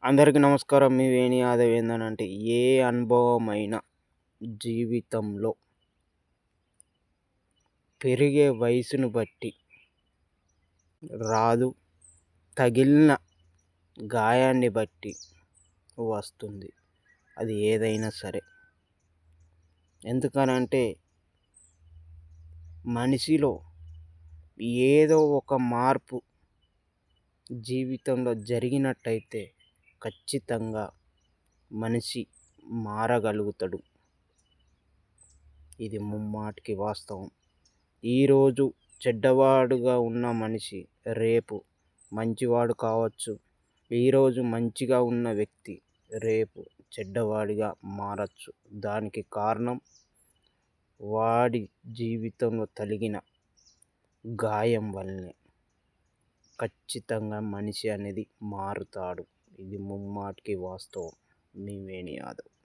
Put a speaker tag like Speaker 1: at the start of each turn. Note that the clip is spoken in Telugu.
Speaker 1: అందరికీ నమస్కారం. మీ వేణి యాదవ్. ఏందనంటే, ఏ అనుభవమైన జీవితంలో పెరిగే వయసును బట్టి రాదు, తగిలిన గాయాన్ని బట్టి వస్తుంది. అది ఏదైనా సరే. ఎందుకనంటే మనిషిలో ఏదో ఒక మార్పు జీవితంలో జరిగినట్టయితే ఖచ్చితంగా మనిషి మారగలుగుతాడు. ఇది ముమ్మాటికి వాస్తవం. ఈరోజు చెడ్డవాడుగా ఉన్న మనిషి రేపు మంచివాడు కావచ్చు. ఈరోజు మంచిగా ఉన్న వ్యక్తి రేపు చెడ్డవాడిగా మారచ్చు. దానికి కారణం వాడి జీవితంలో తగిలిన గాయం వల్లనే. ఖచ్చితంగా మనిషి అనేది మారుతాడు. ఇది ముమ్మాటికి వాస్తవం. మీ వేణి యాదవ్.